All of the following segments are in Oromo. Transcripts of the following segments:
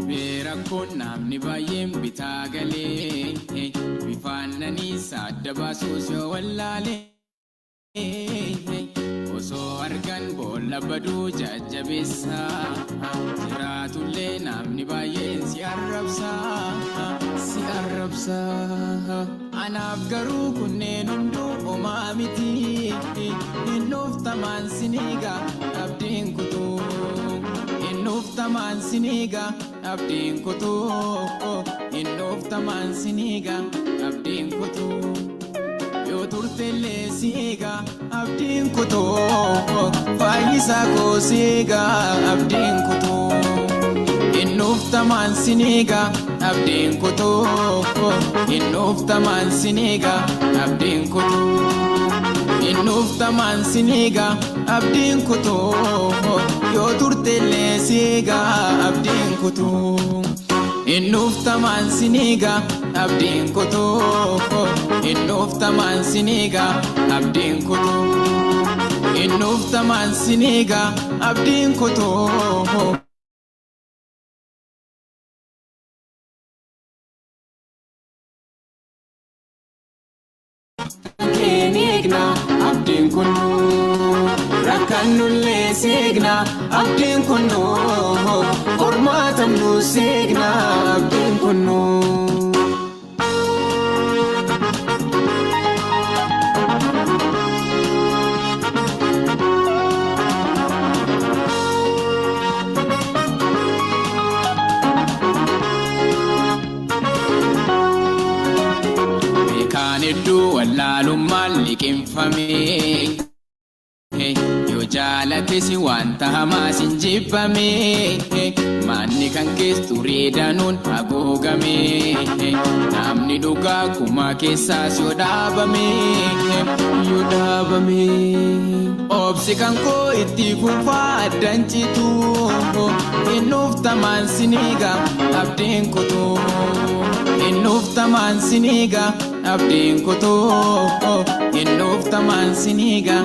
Beera kun namni baay'een bitaa galee bifaan naniisa adda baasuus yoo wallaalee osoo argan boolla baduu jajjabeessa jiraatullee namni baay'een si arrabsa anaaf garuu kunneen hunduu homaa miti hinnuuftamaan siniiga abdiin kutuu hinnuuftamaan siniiga abdiin kutuu hinnuuftamaan siniiga abdiin kutuu yoo turtellee siiga abdiin kutuu fayyisaa koo siiga abdiin kutuu hinnuuftamaan siniiga abdiin kutuu hinnuuftamaan siniiga abdiin kutuu hinnuuftamaan siniiga abdiin kutuu yoo turtellee siiga abdiin kutuu hinnuuftamaan siniiga abdiin kutuu hinnuuftamaan siniiga abdiin kutuu hinnuuftamaan siniiga abdiin kutuu Kenigna abdiin kunuu rakkannullee seegna abdiin kunuu hormaatamnu seegna abdiin kunuu. Hedduu wallaalummaan liqinfamee yoo jaalates wanta hamaa sin jibbamee manni kan keessa turee danuun haguugamee namni dhugaa kuma keessaas yoo dhaabamee obsi kan koo itti fufaa addan citu hinnuuftamaan siniiga abdiin kutuu hinnuuftamaan siniiga abdiin kutuu hinnuuftamaan siniiga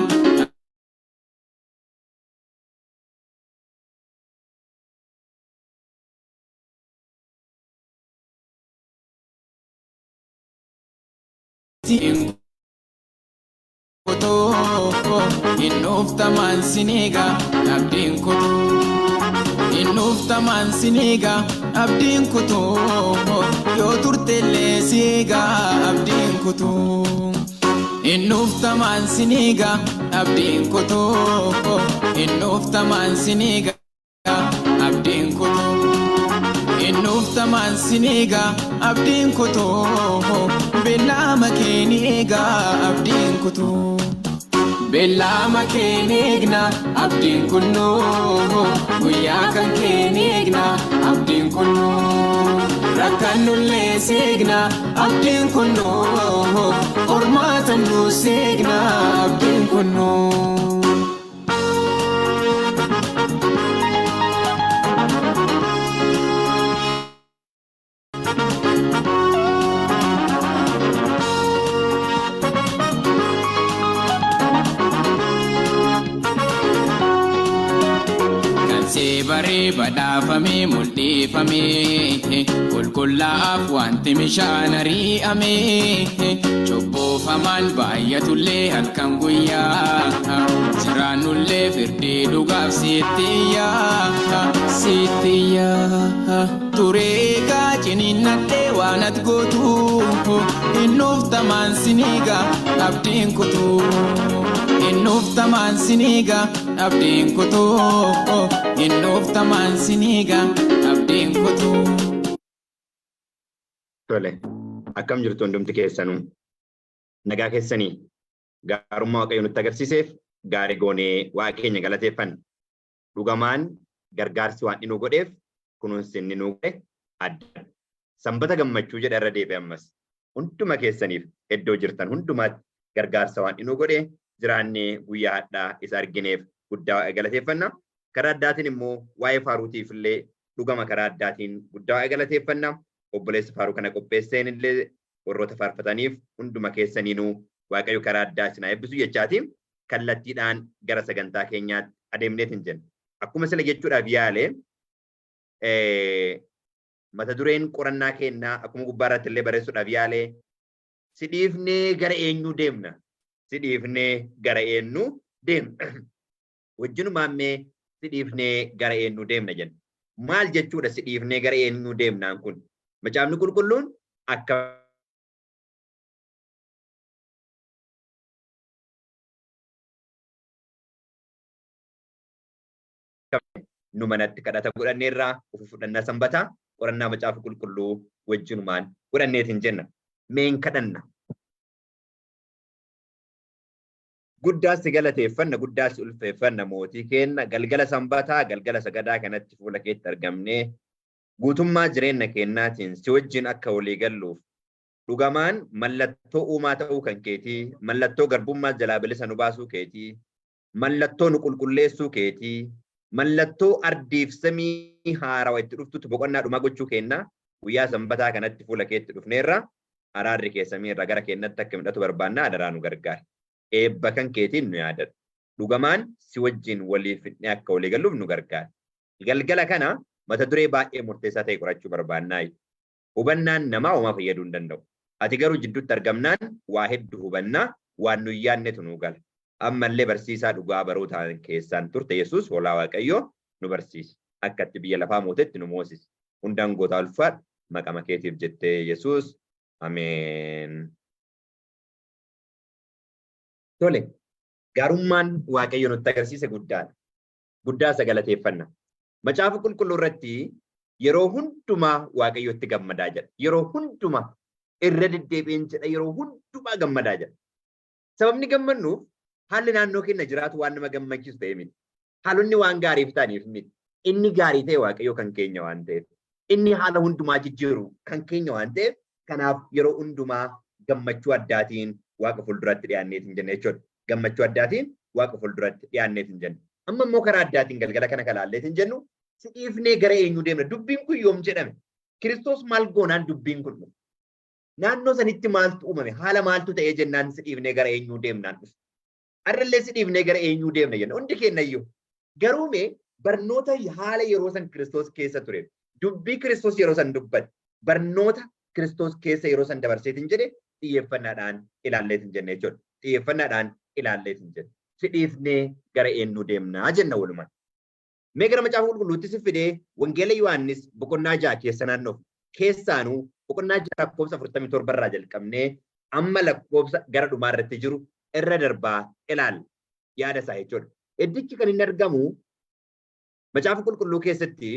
hinnuuftamaan siniiga abdiin kutuu hinnuuftamaan siniiga abdiin kutuu yoo turtellee siiga abdiin kutuu hinnuuftamaan siniiga abdiin kutuu hinnuuftamaan siniiga abdiin kutuu hinnuuftamaan siniiga abdiin kutuu beellama keeniiga abdiin kutuu beellama keeniigna abdiin kunuu guyyaa kan keeniigna abdiin kunuu rakkannullee seegna abdiin kunuu hormaatamnu seegna abdiin kunuu. Baree badhaafamee mul'ifamee qulqullaa'aaf wanti bishaan ari'amee cubboofamaan baay'atullee halkan guyyaa jiraannullee firdii dhugaaf sittiyyaa turee eegaa ciniinnadhee waan ati gootu hinnuuftamaan siniiga abdiin kutuu hinnuuftamaan siniiga abdiin kutuu hinnuuftamaan siniiga abdiin kutuu. Tole, akkam jirtu hundumti keessanuu nagaa keessanii gaarummaa Waaqayyo nutti agarsiiseef gaarii goonee Waaqa keenya galateeffanna. Dhugamaan gargaarsi waan inni nu godheef kunuunsi inni nu godhe adda. Sanbata gammachuu jedha irra deebi'e ammas hunduma keessaniif iddoo jirtan hundumaatti gargaarsa waan inni nu godhe jiraannee guyyaa hadhaa isa argineef guddaa galateeffanna. Karaa addaatiin immoo waa'ee faaruutiif illee dhugama karaa addaatiin guddaa galateeffanna. Obboleessi faaruu kana qopheesseen illee warroota faarfataniif hunduma keessaniinuu Waaqayyo karaa addaa isin haa eebbisu jechaatiin kallattiidhaan gara sagantaa keenyaatti adeemneetiin jenna. Akkuma sila jechuudhaaf yaale mata dureen qorannaa kennaa akkuma gubbaarratti illee barreessuudhaaf yaalee si dhiifnee gara eenyuu deemna? Si dhiifnee gara eenyuu deemna? Wajjinumaan mee si dhiifnee gara eenyuu deemna jenna? Maal jechuudha si dhiifnee gara eenyuu deemnaan kun? Macaafni qulqulluun akka nu manatti kadhata godhanneerraa ufi fudhannaa sanbataa qorannaa macaafa qulqulluu wajjinumaan godhanneetiin jenna. Meen kadhanna. Guddaas si galateeffanna, guddaas si ulfeeffanna mootii keenna galgala sanbataa galgala sagadaa kanatti fuula keetti argamnee guutummaa jireenya keenyaatiin si wajjin akka walii galluuf dhugamaan mallattoo uumaa ta'uu kan keetii, mallattoo garbummaa jalaa bilisa nu baasuu keetii, mallattoo nu qulqulleessuu keetii, mallattoo ardiif samii haarawaa itti dhuftutti boqonnaa dhumaa gochuu keenna guyyaa sanbataa kanatti fuula keetti dhufneerra araarri kee samiirra gara keenyatti akka midhatu barbaanna adaraa nu gargaari. Eebba kan keetiin nu yaadadhu. Dhugamaan si wajjin waliif fidnee akka walii galluuf nu gargaari. Galgala kana mata duree baay'ee murteessaa ta'e qorachuu barbaannaa. Hubannaan namaa homaa fayyaduu hin danda'u. Ati garuu jidduutti argamnaan waa hedduu hubannaa waan nu yaadnetu nu gala. Ammallee barsiisaa dhugaa baruu ta'an keessaan turte Yesuus hoolaa Waaqayyoo nu barsiisi. Akka itti biyya lafaa mootetti nu moosisi. Hundaan gootaa ulfaadhu maqaa keetiif jettee Yesuus. Ameen. Tole, gaarummaan Waaqayyo nutti agarsiise guddaadha. Guddaa isa galateeffanna. Macaafa qulqulluu irratti yeroo hundumaa Waaqayyotti gammadaa jedha. Yeroo hundumaa irra deddeebiin jedha. Yeroo hundumaa gammadaa jedha. Sababni gammannuuf haalli naannoo keenya jiraatu waan nama gammachiisu ta'e miti. Haalonni waan gaariif ta'aniif miti. Inni gaarii ta'e Waaqayyo kan keenya waan ta'eef. Inni haala hundumaa jijjiiru kan keenya waan ta'eef. Kanaaf yeroo hundumaa gammachuu addaatiin Waaqa fuulduratti dhiyaanneetiin jenna jechuudha. Gammachuu addaatiin Waaqa fuulduratti dhiyaanneetiin jenna. Amma immoo karaa addaatiin galgala kana kalaalleetiin jennu si dhiifnee gara eenyuu deemna? Dubbiin kun yoom jedhame? Kiristoos maal goonaan dubbiin kun dhufe? Naannoo sanitti maaltu uumame? Haala maaltu ta'ee jennaan si dhiifnee gara eenyuu deemnaan dhufe? Har'allee si dhiifnee gara eenyuu deemna jenna? Hundi keenya iyyuu. Garuu mee barnoota haala yeroo san Kiristoos keessa ture. Dubbii Kiristoos yeroo san dubbate. Barnoota Kiristoos keessa yeroo san dabarseetiin jedhe xiyyeeffannaadhaan ilaalleetiin jenna jechuudha. Xiyyeeffannaadhaan ilaalleetiin jenna. Si dhiifnee gara eenyuu deemnaa jenna walumaan. Mee gara macaafa qulqulluutti si fidee wangeela Yohaannis boqonnaa 6 keessa naannoof keessaanuu boqonnaa 6 lakkoofsa 47 irraa jalqabnee amma lakkoofsa gara dhumaa irratti jiru irra darbaa ilaalla yaada isaa jechuudha. Iddichi kan inni argamu macaafa qulqulluu keessatti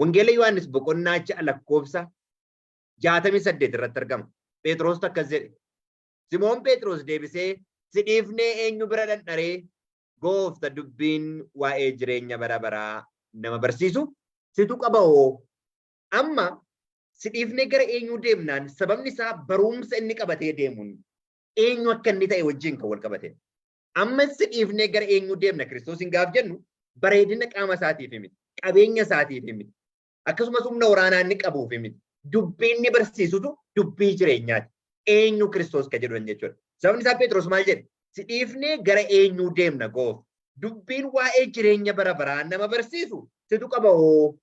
wangeela Yohaannis boqonnaa 6 lakkoofsa 68 irratti argama. Phexros akkas jedhe. Simoon Phexros deebisee si dhiifnee eenyu bira dhaqnee Gooftaa dubbiin waa'ee jireenya bara baraa nama barsiisu situ qaba hoo? Amma si dhiifnee gara eenyuu deemnaan sababni isaa barumsa inni qabatee deemuun eenyu akka inni ta'e wajjin kan wal qabate. Amma si dhiifnee gara eenyuu deemna Kiristoosiin gaaf jennu bareedina qaama isaatiif miti, qabeenya isaatiif miti, akkasumas humna waraanaa inni qabuuf miti. Dubbiin inni barsiisutu dubbii jireenyaati. Eenyu Kiristoos ka jedhan jechuudha. Sababni isaa Phexros maal jedhe? Si dhiifnee gara eenyuu deemna Gooftaa? Dubbiin waa'ee jireenya bara baraa nama barsiisu situ qaba hoo?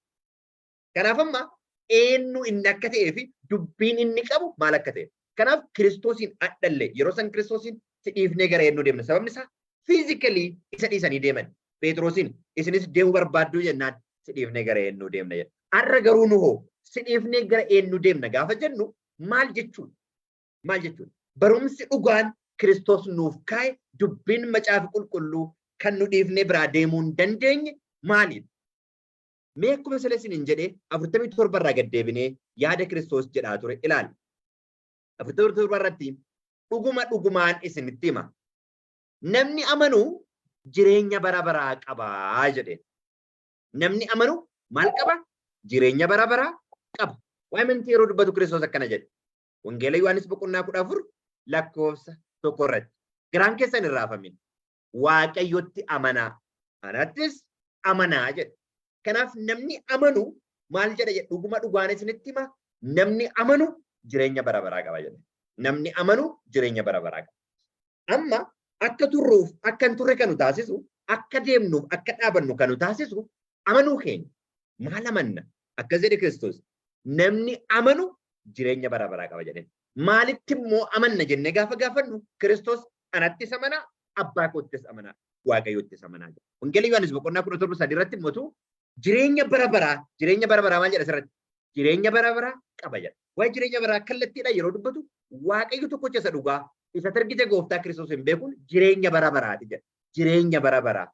Kanaaf amma eenyu inni akka ta'ee fi dubbiin inni qabu maal akka ta'e. Kanaaf Kiristoosiin addalle yeroo san Kiristoosiin si dhiifnee gara eenyuu deemna? Sababni isaa fiizikalii isa dhiisanii deeman. Phexrosiin isinis deemuu barbaaddu jennaan si dhiifnee gara eenyuu deemna jedha. Har'a garuu nu hoo? Si dhiifnee gara eenyuu deemna gaafa jennu maal jechuudha? Maal jechuudha? Barumsi dhugaan Kiristoos nuuf kaa'e dubbiin macaafa qulqulluu kan nu dhiifnee biraa deemuu hin dandeenye maalidha? Mee akkuma Selesiin jedhee 47 irraa gad deebinee yaada Kiristoos jedhaa ture ilaali. 47 irratti dhugumaan isinitti hima. Namni amanu jireenya bara baraa qabaa jedhe. Namni amanu maal qaba? Jireenya bara baraa qaba. Waa'ee amantii yeroo dubbatu Kiristoos akkana jedhe. Wangeela Yohaannis boqonnaa 14 lakkoofsa 1 irratti. Garaan keessan hin raafamin. Waaqayyotti amanaa. Anattis amanaa jedhe. Kanaaf namni amanu maal jedha jedhe? Dhugumaan isinitti hima. Namni amanu jireenya bara baraa qaba jedhe. Namni amanu jireenya bara baraa qaba. Amma akka turruuf akka hin turre kan nu taasisu, akka deemnuuf akka dhaabannu kan nu taasisu amanuu keenya. Maal amanna? Akkas jedhe Kiristoos. Namni amanu jireenya bara baraa qaba jedheen. Maalitti immoo amanna jennee gaafa gaafannu Kiristoos anattis amanaa, abbaa koottis amanaa, waaqayyoottis amanaa jedha. Wangeelii Yohaannis boqonnaa 17 irratti himatu jireenya bara baraa maal jedha asirratti? Jireenya bara baraa qaba jedha. Waa'ee jireenya baraa kallattiidha yeroo dubbatu waaqayyo tokkicha isa dhugaa isa argite gooftaa Kiristoos hin beekuun jireenya bara baraati jedha. Jireenya bara baraa.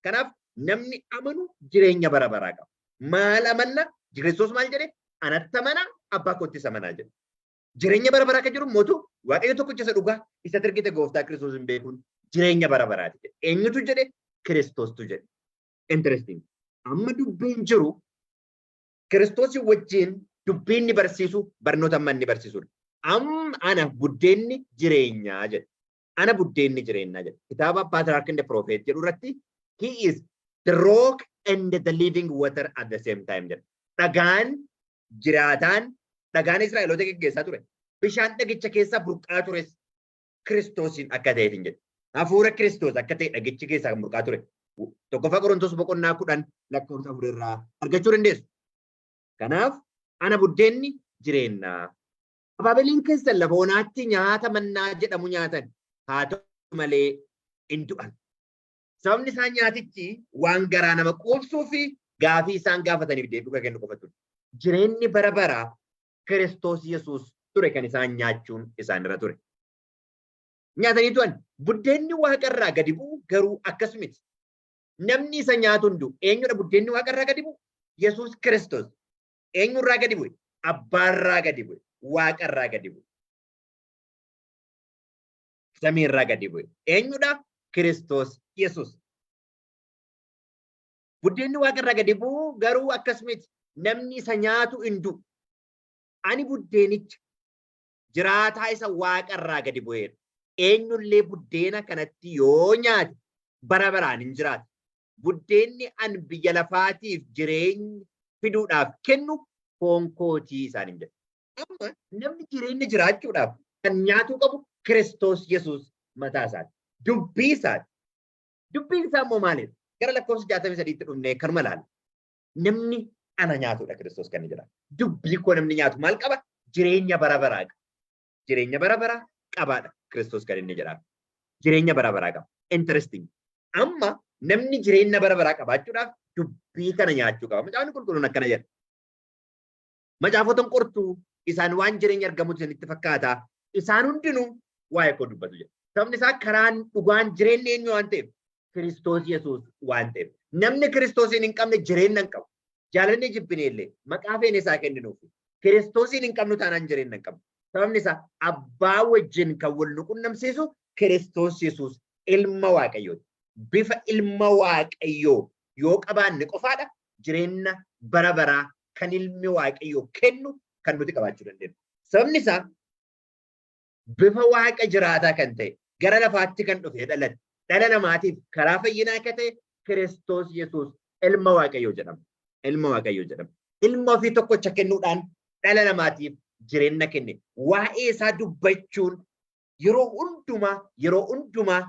Kanaaf namni amanu jireenya bara baraa qaba. Maal amanna? Kiristoos maal jedhe? Anatti amanaa, abbaa koottis amanaa jedha. Jireenya bara baraa kan jedhu mootu waaqayyo tokkicha isa dhugaa isa argite gooftaa Kiristoos hin beekuun jireenya bara baraati jedha. Eenyutu jedhe? Kiristoostu jedhe. Interesting. Amma dubbiin jiru Kiristoos wajjin dubbiin ni barsiisu barnoota amma inni barsiisudha. Amma ana buddeenni jireenyaa jedha. Ana buddeenni jireenyaa jedha. Kitaaba Patriarch and the Prophet jedhu irratti he is the rock and the living water at the same time jedha. Dhagaan jiraataan dhagaan Israa'eloota geggeessaa ture. Bishaan dhagicha keessaa burqaa tures Kiristoosiin akka ta'eetiin jedha. Hafuura Kiristoos akka ta'e dhagichi keessaa burqaa ture. Tokkoffaa Qorontos boqonnaa 10 lakkoofsa 4 irraa argachuu dandeessu. Kanaaf ana buddeenni jireenyaa. Abaabiliin keessan lafa onaatti nyaata mannaa jedhamu nyaatan haa ta'u malee hin du'an. Sababni isaan nyaatichi waan garaa nama quubsuu fi gaafii isaan gaafataniif deebii kennu qofatu. Jireenyi bara baraa Kiristoos Yesuus ture kan isaan nyaachuun isaan irra ture. Nyaatanii tu'an buddeenni waaqarraa gadi bu'u garuu akkas miti. Namni isa nyaatu hundu eenyudha buddeenni waaqarraa gadi bu'u? Yesuus Kiristoos. Eenyurraa gadi bu'e? Abbaarraa gadi bu'e. Waaqarraa gadi bu'e. Samiirraa gadi bu'e. Eenyudha? Kiristoos Yesuus. Buddeenni waaqarraa gadi bu'u garuu akkas miti. Namni isa nyaatu hin du'u. Ani buddeenicha jiraataa isa waaqarraa gadi bu'eedha. Eenyullee buddeena kanatti yoo nyaate bara baraan hin jiraatu. Buddeenni an biyya lafaatiif jireenya fiduudhaaf kennu foon kootii isaaniin jedha. Amma namni jireenya jiraachuudhaaf kan nyaatuu qabu Kiristoos Yesuus mataa isaati. Dubbii isaati. Dubbiin isaa immoo maalidha? Gara lakkoofsa 63tti dhufnee kanuma ilaalla. Namni ana nyaatudha Kiristoos kan jira. Dubbii koo namni nyaatu maal qaba? Jireenya bara baraa qaba. Jireenya bara baraa qabaadha Kiristoos kan inni jedhamu. Jireenya bara baraa qaba. Interesting. Amma namni jireenya bara baraa qabaachuudhaaf dubbii kana nyaachuu qaba. Macaafni qulqulluun akkana jedha. Macaafotan qortuu isaan waan jireenya argamu isinitti fakkaata. Isaan hundinuu waa'ee koo dubbatu jedha. Sababni isaa karaan dhugaan jireenya eenyu waan ta'eef Kiristoos Yesuus waan ta'eef. Namni Kiristoosiin hin qabne jireenya hin qabu. Jaalalli jibbine illee maqaa feene isaa kenninuuf. Kiristoosiin hin qabnu taanaan jireenya hin qabu. Sababni isaa abbaa wajjin kan wal nu qunnamsiisu Kiristoos Yesuus ilma Waaqayyooti. Bifa ilma Waaqayyoo yoo qabaanne qofaadha jireenya bara baraa kan ilmi Waaqayyoo kennu kan nuti qabaachuu dandeenya. Sababni isaa bifa waaqa jiraataa kan ta'e gara lafaatti kan dhufe dhalate dhala namaatiif karaa fayyinaa akka ta'e Kiristoos Yesuus ilma Waaqayyoo jedhama. Ilma Waaqayyoo jedhama. Ilma ofii tokkocha kennuudhaan dhala namaatiif jireenya kenne. Waa'ee isaa dubbachuun yeroo hundumaa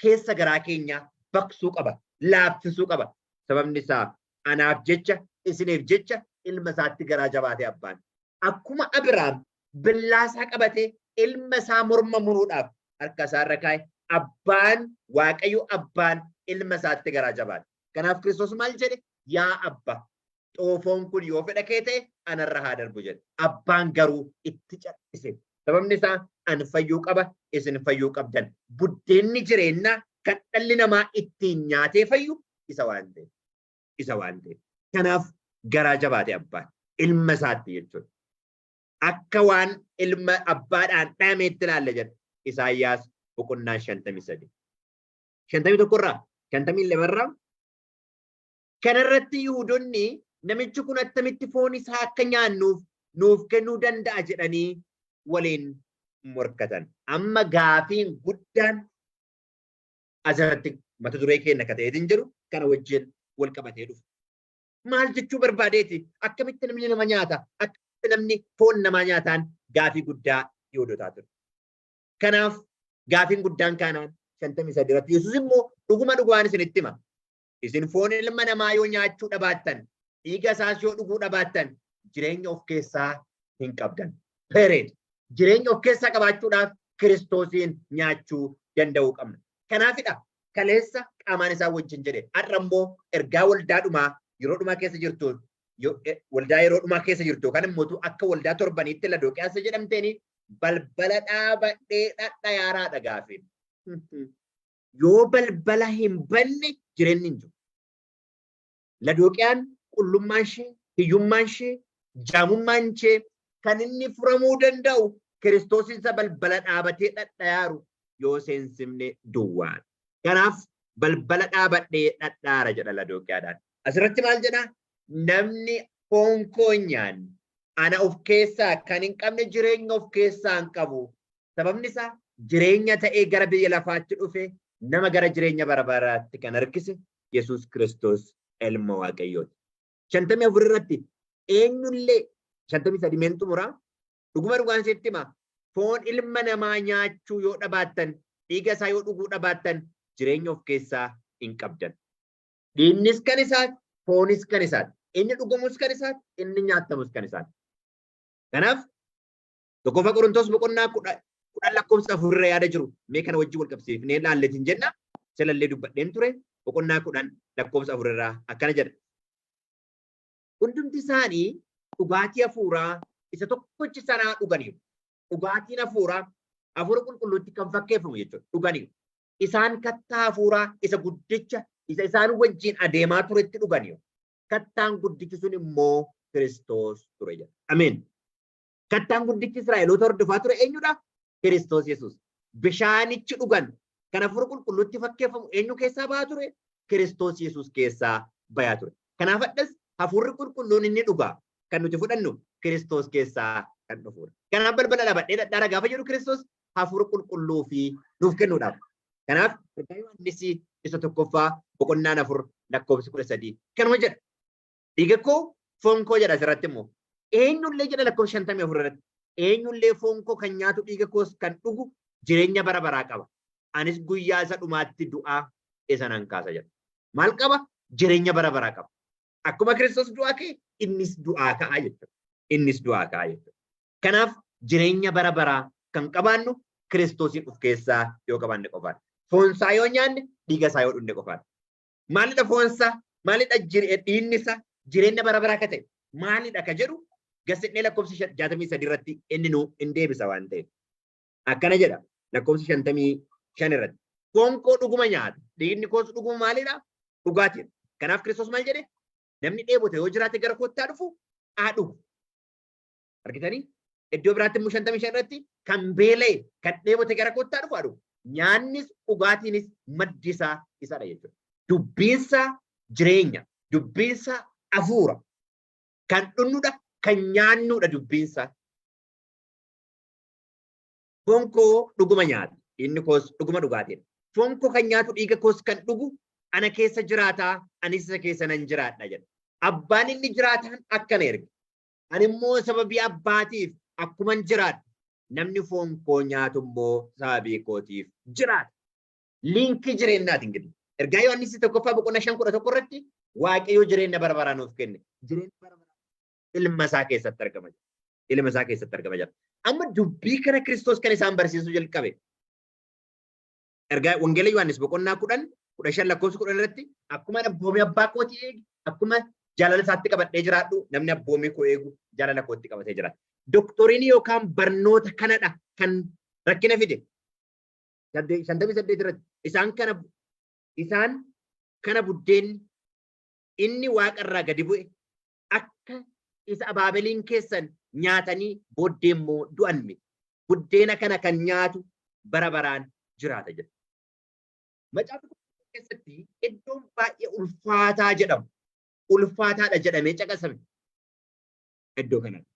keessa garaa keenya baqsuu qaba, laaffisuu qaba. Sababni isaa anaaf jecha, isiniif jecha ilma isaatti garaa jabaate abbaan. Akkuma Abrahaam billaa isaa qabatee ilma isaa morma muruudhaaf harka isaa irra kaa'e abbaan Waaqayyo abbaan ilma isaatti garaa jabaate. Kanaaf Kiristoos maal jedhe? Yaa abba, xoofoon kun yoo fedha kee ta'e anarra haa darbu jedhe. Abbaan garuu itti cal'ise. Sababni isaa an fayyuu qaba, isin fayyuu qabdan. Buddeenni jireenyaa kan dhalli namaa ittiin nyaatee fayyu isa waan ta'eef. Kanaaf garaa jabaate abbaan ilma isaatti jechuudha. Akka waan ilma abbaadhaan dhaameetti ilaalla jedha. Isaayyaas boqonnaa 53. 51 irraa 52 irraa kanarratti Yihuudoonni namichi kun attamitti foon isaa akka nyaannuuf nuuf kennuu danda'a jedhanii waliin morkatan. Amma gaafiin guddaan asirratti mata duree keenya akka ta'eetiin jiru kana wajjin wal qabatee dhufu. Maal jechuu barbaadeeti? Akkamitti namni nama nyaata? Akkamitti namni foon namaa nyaataan gaafii guddaa Yihuudootaa ture. Kanaaf gaafiin guddaan kanaan 53 irratti Yesuus immoo dhugumaan isinitti hima. Isin foon ilma namaa yoo nyaachuu dhabaattan dhiiga isaas yoo dhuguu dhabaattan jireenya of keessaa hin qabdan. Period. Jireenya of keessaa qabaachuudhaaf Kiristoosiin nyaachuu danda'uu qabna. Kanaafidha kaleessa qaamaan isaa wajjin jedhe har'a immoo ergaa waldaadhumaa yeroo dhumaa keessa jirtu waldaa yeroo dhumaa keessa jirtu kan immoo akka waldaa torbaniitti Laodooqiyaa jedhamteeni balbala dhaabadhee dhadhayaaraadha gaafin. Yoo balbala hin banne jireenyi hin jiru. Laodooqiyaan qullummaan ishee, hiyyummaan ishee, jaamummaan ishee kan inni furamuu danda'u Kiristoosiin isa balbala dhaabatee dhadhayaaru yoo seensifne duwwaan. Kanaaf balbala dhaabadhee dhadhaara jedha Laodooqiyaadhaan. Asirratti maal jedha? Namni foon koo nyaanne ana of keessaa kan hin qabne jireenya of keessaa hin qabu. Sababni isaa jireenya ta'ee gara biyya lafaatti dhufe nama gara jireenya bara baraatti kan harkise Yesuus Kiristoos ilma Waaqayyooti. 54 irratti eenyullee 53 meen xumuraa dhuguma dhugaan sitti hima foon ilma namaa nyaachuu yoo dhabaattan dhiiga isaa yoo dhuguu dhabaattan jireenya of keessaa hin qabdan. Dhiignis kan isaati, foonis kan isaati. Inni dhugamus kan isaati, inni nyaatamus kan isaati. Kanaaf tokkoffaa Qorontos boqonnaa 10 lakkoofsa 4 irra yaada jiru mee kana wajjin wal qabsiifnee laalletiin jenna. Silallee dubbadheen ture boqonnaa 10 lakkoofsa 4 irraa akkana jedha. Hundumti isaanii dhugaatii hafuuraa isa tokkicha sanaa dhuganiiru. Dhugaatiin hafuuraa hafuura qulqulluutti kan fakkeeffamu jechuudha. Dhuganiiru. Isaan kattaa hafuuraa isa guddicha isa isaan wajjin adeemaa turetti dhuganiiru. Kattaan guddichi sun immoo Kiristoos ture jedha. Ameen. Kattaan guddichi Israa'eloota hordofaa ture eenyudha? Kiristoos Yesuus. Bishaanichi dhugan kan hafuura qulqulluutti fakkeeffamu eenyu keessaa bahaa ture? Kiristoos Yesuus keessaa bayaa ture. Kanaaf addas hafuurri qulqulluun inni dhugaa kan nuti fudhannu Kiristoos keessaa kan dhufudha. Kanaaf balbala dhaabadhee dhadhaara gaafa jedhu Kiristoos hafuura qulqulluu fi nuuf kennuudhaaf. Kanaaf ergaa Yohaannis isa tokkoffaa boqonnaa 4 lakkoofsi 13 kanuma jedha. Dhiiga koo foon koo jedha asirratti immoo eenyullee jedha lakkoofsa 54 irratti eenyullee foon koo kan nyaatu dhiiga koos kan dhugu jireenya bara baraa qaba. Anis guyyaa isa dhumaatti du'aa isa nan kaasa jedha. Maal qaba? Jireenya bara baraa qaba. Akkuma Kiristoos du'aa ka'e innis du'aa ka'a jechuudha. Innis du'aa ka'a jechuudha. Kanaaf jireenya bara baraa kan qabaannu Kiristoosiin of keessaa yoo qabaanne qofaadha. Foonsaa yoo nyaanne dhiiga isaa yoo dhunne qofaadha. Maalidha foonsaa? Maalidha dhiigni isaa? Jireenya bara baraa akka ta'e maalidha ka jedhu gasetnee lakkoofsa 63 irratti inni nu hin deebisa waan ta'eef. Akkana jedha lakkoofsa 55 irratti. Foon koo dhuguma nyaata. Dhiigni koos dhuguma maalidha? Dhugaatiidha. Kanaaf Kiristoos maal jedhe? Namni dheebote yoo jiraate gara koottaa dhufu haa dhugu. Argitanii? Iddoo biraatti immoo 55 irratti kan beela'e kan dheebote gara koottaa dhufu haa dhugu. Nyaannis dhugaatiinis maddi isaa isadha jechuudha. Dubbiinsaa jireenya, dubbiinsaa hafuura. Kan dhunnudha, kan nyaannudha dubbiinsaa. Foon koo dhuguma nyaata. Inni koos dhuguma dhugaatiidha. Foon koo kan nyaatu dhiiga koos kan dhugu ana keessa jiraataa, anis isa keessa nan jiraadha jedha. Abbaan inni jiraataan akkana erga. Ani immoo sababii abbaatiif akkuman jiraadha. Namni foon koo nyaatu immoo sababii kootiif jiraata. Liinkii jireenyaati ingilii. Ergaa Yohaannis tokkoffaa boqonnaa 5:11 irratti Waaqayyo jireenya bara baraa nuuf kenne. Jireenya bara baraa ilma isaa keessatti argama jira. Ilma isaa keessatti argama jira. Amma dubbii kana Kiristoos kan isaan barsiisuu jalqabe. Ergaa Wangeela Yohaannis boqonnaa 10 lakkoofsa 10 irratti akkuma abboomii abbaa kootii eegi akkuma jaalala isaatti qabadhee jiraadhu namni abboomii koo eegu jaalala kootti qabatee jiraata. Doktoriin yookaan barnoota kanadha kan rakkina fide. 58 irratti isaan kana buddeen inni waaqarraa gadi bu'e akka isa abaabeliin keessan nyaatanii booddee immoo du'an miti. Buddeena kana kan nyaatu bara baraan jiraata jedha. Macaafa keessatti iddoon baay'ee ulfaataa jedhamu. Ulfaataadha jedhamee caqasame. Iddoo kanatti.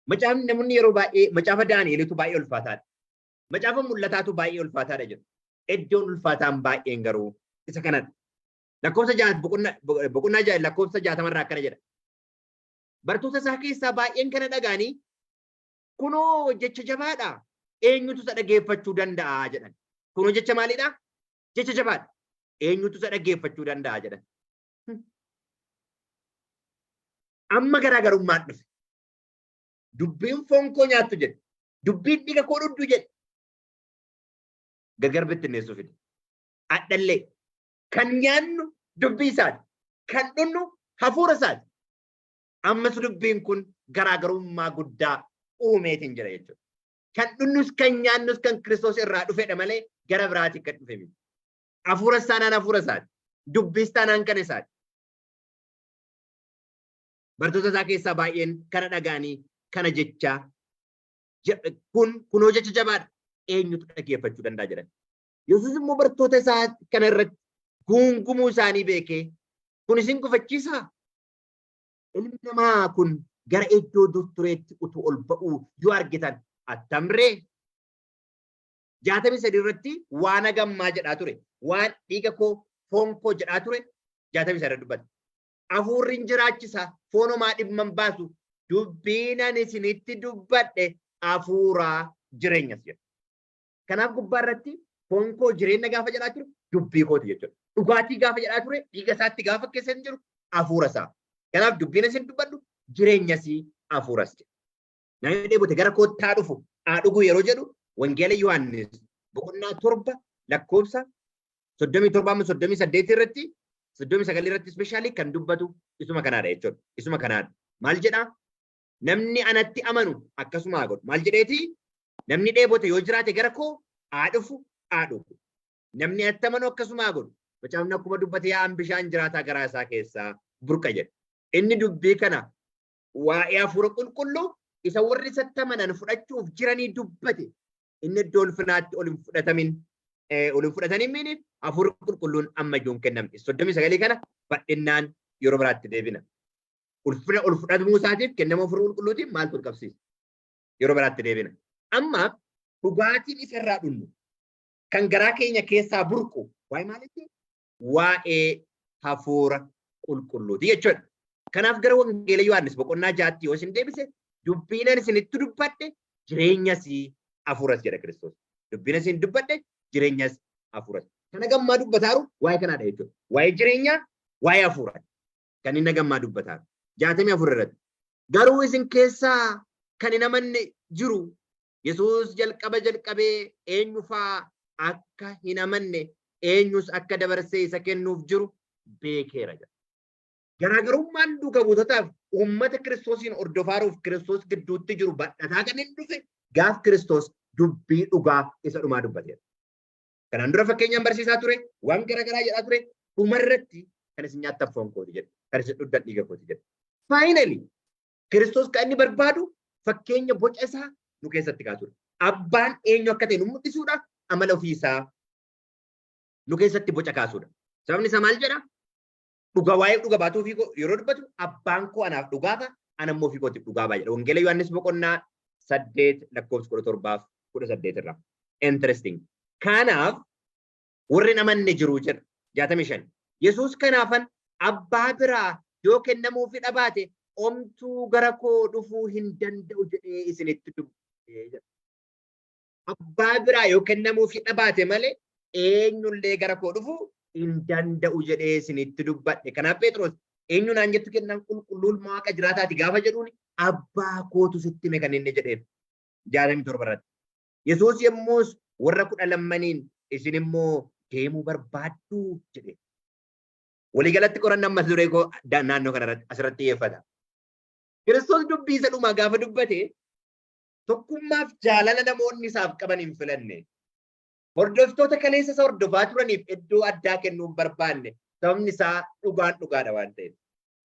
Macaafni namoonni yeroo baay'ee macaafa Daani'elitu baay'ee ulfaataadha. Macaafa mul'ataatu baay'ee ulfaataadha jedhu. Iddoon ulfaataan baay'een garuu isa kanadha. Lakkoofsa 6 boqonnaa 6 lakkoofsa 60 irraa akkana jedha. Bartoota isaa keessaa baay'een kana dhagaanii kunoo jecha jabaadha. Eenyutu isa dhaggeeffachuu danda'a jedhan. Kunoo jecha maalidha? Jecha jabaadha. Eenyutu isa dhaggeeffachuu danda'a jedhan. Amma garaagarummaan dhufe. Dubbiin foon koo nyaattu jedhe. Dubbiin dhiiga koo dhugdu jedhe. Gargar bittinneessuu fide. Adhallee kan nyaannu dubbii isaati. Kan dhugnu hafuura isaati. Ammas dubbiin kun garaagarummaa guddaa uumeetiin jira jechuudha. Kan dhugnus kan nyaannus kan Kiristoos irraa dhufedha malee gara biraatiin kan dhufe miti. Hafuura isaanaan hafuura isaati. Dubbii isaanaan kan isaati. Bartoota isaa keessaa baay'een kana dhagaanii kana jechaa kunoo jecha jabaadha. Eenyutu dhaggeeffachuu danda'a jedhan. Yesuus immoo bartoota isaa kana irratti guungumuu isaanii beekee kun isin gufachiisaa? Ilmi namaa kun gara iddoo dur tureetti utuu ol ba'uu yoo argitan attamree 63 irratti waan hagammaa jedhaa ture. Waan dhiiga koo foon koo jedhaa ture 63 dubbata. Hafuurriin jiraachisaa foon homaa dhimman baasu dubbiinan isinitti dubbadhe hafuuraa jireenyas jedha. Kanaaf gubbaa irratti foon koo jireenya gaafa jedhaa ture dubbii kooti jechuudha. Dhugaatii gaafa jedhaa ture dhiiga isaatti gaafa keessa hin jiru hafuura isaa. Kanaaf dubbiin isin dubbadhu jireenyas hafuuras jedha. Namni dheebote gara koottaa dhufu haa dhugu yeroo jedhu Wangeela Yohaannis boqonnaa 7 lakkoofsa 37-38 irratti 39 irratti ispeeshaalii kan dubbatu isuma kanaadha jechuudha. Isuma kanaadha. Maal jedhaa? Namni anatti amanu akkasuma haa godhu. Maal jedheeti? Namni dheebote yoo jiraate gara koo haa dhufu haa dhugu. Namni anatti amanu akkasuma haa godhu. Macaafni akkuma dubbate yaa'an bishaan jiraataa garaa isaa keessaa burqa jedha. Inni dubbii kana waa'ee hafuura qulqulluu isa warri isatti amanan fudhachuuf jiranii dubbate. Inni iddoo ulfinaatti ol hin fudhatamin hafuura qulqulluun amma iyyuu hin kennamne. 39 kana bal'innaan yeroo biraatti deebina. Ulfina ol fudhatamuu isaatiif kennama hafuura qulqulluutiif maaltu ol qabsiisa? Yeroo biraatti deebina. Amma dhugaatiin isarraa dhunnu kan garaa keenya keessaa burqu waa'ee maalitti? Waa'ee hafuura qulqulluuti jechuudha. Kanaaf gara Wangeela Yohaannis boqonnaa 6 yoo isin deebise dubbiinan isinitti dubbadhe jireenyas hafuuras jedha Kiristoos. Dubbiinan isin dubbadhe jireenyas hafuuras. Kana gammaa dubbataaru waa'ee kanaadha jechuudha. Waa'ee jireenyaa, waa'ee hafuuraa. Kan inni gammaa dubbataaru. 64 irratti. Garuu isin keessaa kan hin amanne jiru Yesuus jalqabee eenyufaa akka hin amanne eenyus akka dabarsee isa kennuuf jiru beekeera jedha. Garaagarummaan duuka buutotaaf uummata Kiristoosiin hordofaaruuf Kiristoos gidduutti jiru badhataa kan hin dhufe gaaf Kiristoos dubbii dhugaa isa dhumaa dubbateera. Kanaan dura fakkeenyaan barsiisaa ture, waan garaagaraa jedhaa ture, dhumarratti kan isin nyaattan foon kooti jedha. Kan isin dhugdan dhiiga kooti jedha. Faayinali Kiristoos kan inni barbaadu fakkeenya boca isaa nu keessatti kaasudha. Abbaan eenyu akka ta'e nu mul'isuudha, amala ofiisaa nu keessatti boca kaasudha. Sababni isaa maal jedhaa? Dhugaa waa'ee dhuga baatuu fi yeroo dubbatu abbaan koo anaaf dhugaa ta'a, ana immoo ofii kootiif dhugaa ba'a jedha. Wangeela Yohaannis boqonnaa 8 lakkoofsa 17-18 irraa. Interesting. Kanaaf warri amanne jiru jedha 65. Yesuus kanaafan abbaa biraa yoo kennamuufi dhabaate omtuu gara koo dhufuu hin danda'u jedhee isinitti dubbate. Abbaa biraa yoo kennamuufi dhabaate malee eenyullee gara koo dhufuu hin danda'u jedhee isinitti dubbadhe. Kanaaf Phexros eenyu naan jettu kennan qulqulluun Waaqa jiraataati gaafa jedhuun abbaa kootu sitti hime kan inni jedheen 67 irratti. Yesuus yommus warra 12 isin immoo deemuu barbaaddu jedhe. Waliigalatti qorannaan mata duree koo naannoo kanarratti asirratti xiyyeeffata. Kiristoos dubbii isa dhumaa gaafa dubbate tokkummaaf jaalala namoonni isaaf qaban hin filanne. Hordoftoota kaleessa isa hordofaa turaniif iddoo addaa kennuu hin barbaanne. Sababni isaa dhugaadha waan ta'eef.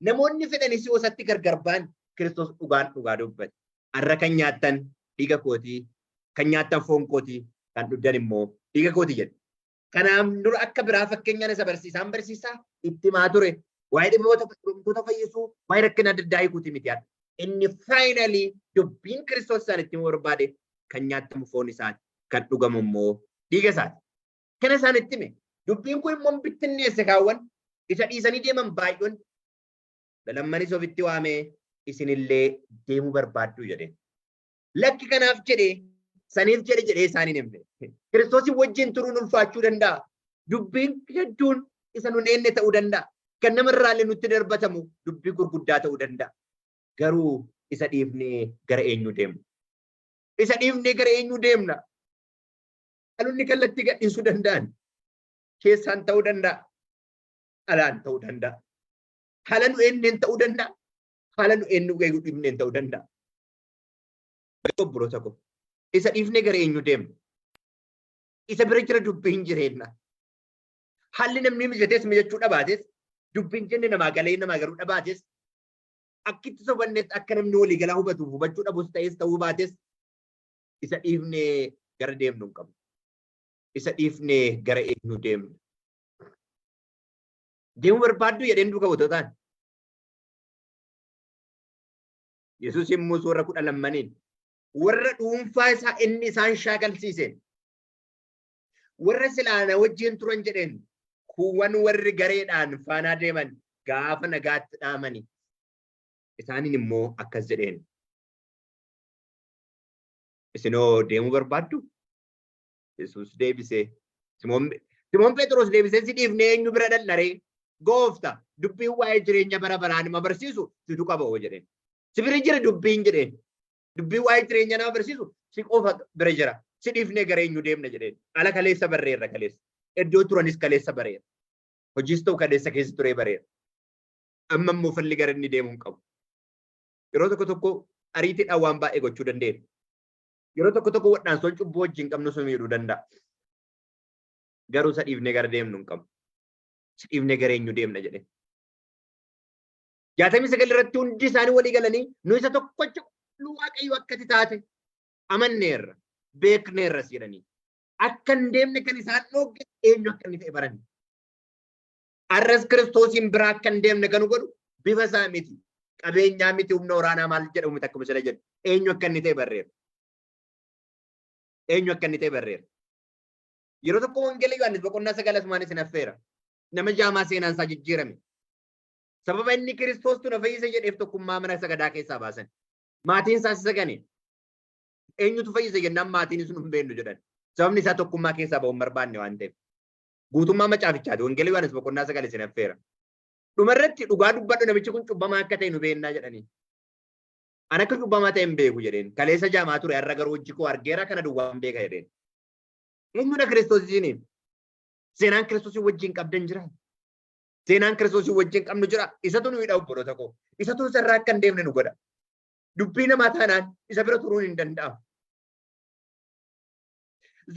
Namoonni fedhanis yoo isatti gargar ba'an Kiristoos dhugaa dubbate. Har'a kan nyaattan dhiiga kootii, kan nyaattan foon kootii, kan dhugdan immoo dhiiga kootii jedhe. Kanaaf dura akka biraa fakkeenyaan isa barsiisaa itti himaa ture. Waa'ee dhibboota fayyisuu, waa'ee rakkina adda addaa hiikuuti miti yaadda. Inni faayinalii dubbiin Kiristoos isaan itti barbaade kan nyaatamu foon isaati, kan dhugamu immoo dhiiga isaati. Kana isaan itti hime. Dubbiin kun immoo bittinneesse kaawwan isa dhiisanii deeman baay'oon lammanis ofitti waamee isinillee deemuu barbaaddu jedhe. Lakki kanaaf jedhee saniif jedhee isaaniin himne. Kiristoosiin wajjin turuun ulfaachuu danda'a. Dubbiin hedduun isa nun eenne ta'uu danda'a. Kan namarraallee nutti darbatamu dubbii gurguddaa ta'uu danda'a. garuu isa dhiifnee gara eenyu deemna? Isa dhiifnee gara eenyu deemna? Dhaloonni kallattii gadhiisuu danda'an keessaan ta'uu danda'a, alaan ta'uu danda'a, haala nu eenyeen ta'uu danda'a, haala nu eenyu eeguu dhiifneen ta'uu danda'a. Obboloota ko isa dhiifnee gara eenyu deemna? Isa bira jira dubbiin jireenya. Haalli namni mijatees mijachuu dhabaates, dubbiin jenne namaa galee namaa garuu dhabaates, akkitti sobannees akka namni walii galaa hubatuuf hubachuu dhabus ta'es ta'uu baates isa dhiifnee gara deemnu hin qabnu. Isa dhiifnee gara eenyu deemna? Deemuu barbaaddu jedheen duuka bu'ootaan. Yesuus immoo warra 12 warra dhuunfaa isaa inni isaan shaakalsiiseen warra silaana wajjin turan jedheen kuuwwan warri gareedhaan faanaa deeman gaafa nagaatti dhaamani isaaniin immoo akkas jedheen. Isinoo deemuu barbaaddu? Yesuus deebisee Simoon Phexros deebisee si dhiifnee eenyu bira dhaqnaree? Gooftaa dubbiin waa'ee jireenya bara baraan nama barsiisu situ qaba oo jedheen. Si bira jira dubbiin jedheen. Dubbiin waa'ee jireenya nama barsiisu si qofa bira jira. Si dhiifnee gara eenyu deemna jedheen. Ala kaleessa barreerra kaleessa. Iddoo turanis kaleessa bareera. Hojiis ta'u kaleessa keessa turee bareera. Amma immoo falli gara inni deemuu hin qabu. Yeroo tokko tokko ariitiidhaan waan baay'ee gochuu dandeenya. Yeroo tokko tokko wadhaansoon cubbuu wajjin qabnu sun miidhuu danda'a. Garuu isa dhiifnee gara deemnu hin qabu. Si dhiifnee gara eenyu deemna jedheen. 69 irratti hundi isaanii walii galanii nu isa tokkocha nu Waaqayyo akkati taate amanneerra beekneerras jedhanii. Akka hin deemne kan isaan dhoogge eenyu akka inni ta'e barani. Arras Kiristoosiin biraa akka hin deemne kan godhu bifa isaa miti. Qabeenyaa miti humna waraanaa maal jedhamu miti akkuma sila jedhu. Eenyu akka inni ta'e barreera. Eenyu akka inni ta'e barreera. Yeroo tokko wangeela Yohaannis boqonnaa 9 asumaan isin affeera. Nama jaamaa seenaan isaa jijjiirame. Sababa inni Kiristoostu na fayyisa jedheef tokkummaa mana sagadaa keessaa baasan. Maatiin isaas isa gane. Eenyutu fayyisa jennaan maatiin sun hin beeknu jedhan. Sababni isaa tokkummaa keessaa ba'uun barbaanne waan ta'eef. Guutummaa macaafichaati wangeela Yohaannis boqonnaa 9 isin affeera. Dhumarratti dhugaa dubbadhu namichi kun cubbamaa akka ta'e nu beennaa jedhanii. Ani akka cubbamaa ta'e hin beeku jedheen. Kaleessa jaamaa ture har'a garuu hojii koo argeera kana duwwaa hin beeka jedheen. Eenyudha Kiristoos isiniin? Seenaan Kiristoosii wajjin qabdan jira. Seenaan Kiristoosii wajjin qabnu jira. Isatu nu hidha obboloota koo. Isatu isarraa akka hin deemne nu godha. Dubbii namaa taanaan isa bira turuun hin danda'amu.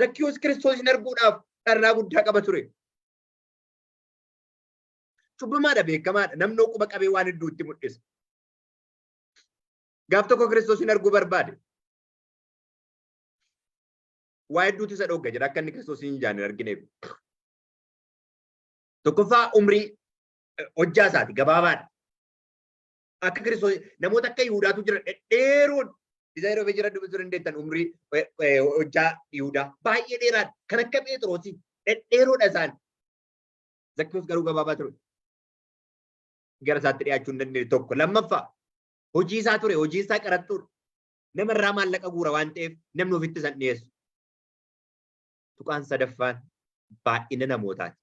Zakkiyoos Kiristoosin arguudhaaf dharraa guddaa qaba ture. Cubbamaadha beekamaadha. Namni quba qabee waan hedduutti mul'isa. Gaaf tokko Kiristoosin arguu barbaade. Waa hedduutu isa dhogga jira akka inni Kiristoosin hin jaanne argineef. Tokkoffaa umrii hojjaa isaati gabaabaadha. Akka Kiristoos namoota akka Yihuudaatu jira dhedheeroon isa yeroo jira dubbisuu dandeettan umrii hojjaa Yihuudaa baay'ee dheeraadha. Kan akka Phexroosii dhedheeroodha isaan. Zakkiyoos garuu gabaabaa ture. Gara isaatti dhiyaachuu hin dandeenye tokko. Lammaffaa hojii isaa ture hojii isaa qaraxxuudha. Namarraa maallaqa guura waan ta'eef namni ofitti san dhiyeessu. Tuqaan sadaffaan baay'ina namootaati.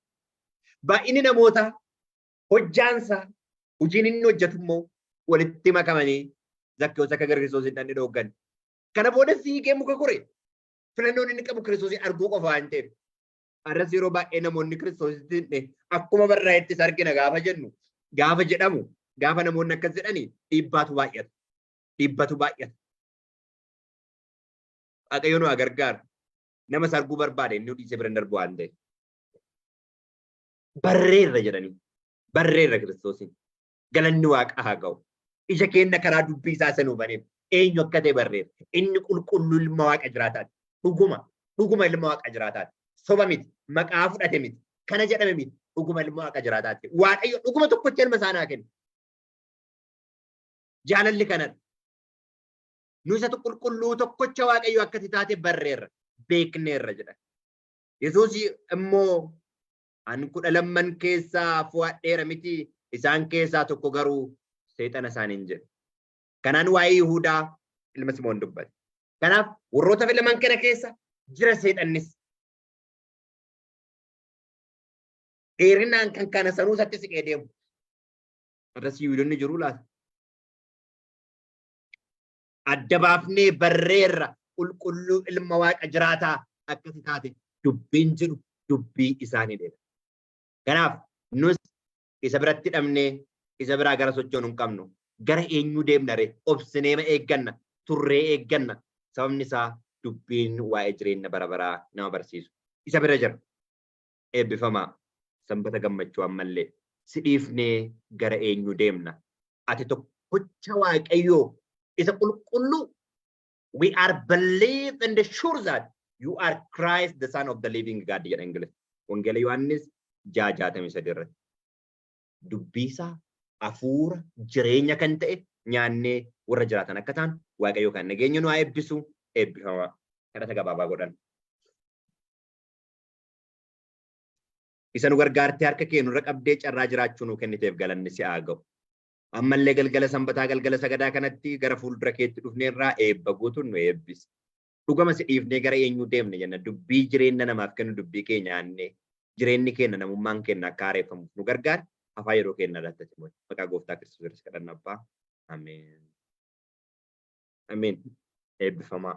Baay'inni namootaa hojjaansaa hojiin inni hojjetu immoo walitti makamanii Zakkiyoos akka gara Kiristoos hin dhandhe dhooggan. Kana booda fiigee muka kore filannoon inni qabu Kiristoosin arguu qofa waan ta'eef. Arras yeroo baay'ee namoonni Kiristoositti akkuma barraa'ettis argina gaafa jennu gaafa jedhamu gaafa namoonni akkas jedhanii dhiibbaatu baay'ata. Dhiibbatu baay'ata. Waaqayyo nu gargaaru. Nama sarguu barbaade inni dhiisee bira darbu waan ta'eef. Barreerra jedhanii barreerra Kiristoosin galanni Waaqa haa ga'u. Ija keenya karaa dubbii isaa sanuu baneef eenyu akka ta'e barreera. Inni qulqulluu ilma Waaqa jiraataati. Dhuguma ilma Waaqa jiraataati. Soba miti maqaa fudhate miti kana jedhame miti dhuguma ilma Waaqa jiraataati. Waaqayyo dhuguma tokkocha ilma isaa naa kenna. Jaalalli kanadha. Nu isa qulqulluu tokkocha Waaqayyo akkati taate barreerra beekneerra jedha. Yesuus immoo an 12 keessaa fo'adheera miti isaan keessaa tokko garuu seexana isaaniin jedhe. Kanaan waa'ee Yihuudaa ilma Simoon dubbate. Kanaaf warroota filaman kana keessa jira seexannis. Dheerinaan kan kana sanuu isatti siqee deemu. Irras Yihuudoonni jiru laata? adda baafnee barreerra qulqulluu ilma waaqa jiraataa akkasi taate dubbiin jiru dubbii isaanii dheera. Kanaaf nus isa biratti hidhamnee isa biraa gara sochoonu hin qabnu. Gara eenyuu deemna ree? Obsinee eegganna, turree eegganna. Sababni isaa dubbiin waa'ee jireenya bara baraa nama barsiisu. Isa bira jira. Eebbifamaa. Sanbata gammachuu ammallee si dhiifnee gara eenyuu deemna? Ati tokkicha Waaqayyoo isa qulqulluu. We are believed and sure that you are Christ, the Son of the living God. Jedha Ingiliz. Wangeela Yohaannis 6:63 irratti. Dubbisaa hafuura jireenya kan ta'e nyaannee warra jiraatan akka ta'an Waaqayyoo kan nageenya nu haa eebbisu. Eebbifamaa. Kadhata gabaabaa godhan. Isa nu gargaartee harka kee nurra qabdee carraa jiraachuu nu kenniteef galanni si haa ga'u. Ammallee galgala sanbataa galgala sagadaa kanatti gara fuuldura keetti dhufneerraa eebba guutuun nu eebbisi. Dhugama si dhiifnee gara eenyuu deemne jenna dubbii jireenya namaaf kennu dubbii keenya nyaannee jireenyi keenya namummaan keenya akka haareeffamuuf nu gargaara. Afaan yeroo keenya irratti maqaa gooftaa Kiristoos kadhanna abbaa. Ameen. Ameen. Eebbifamaa.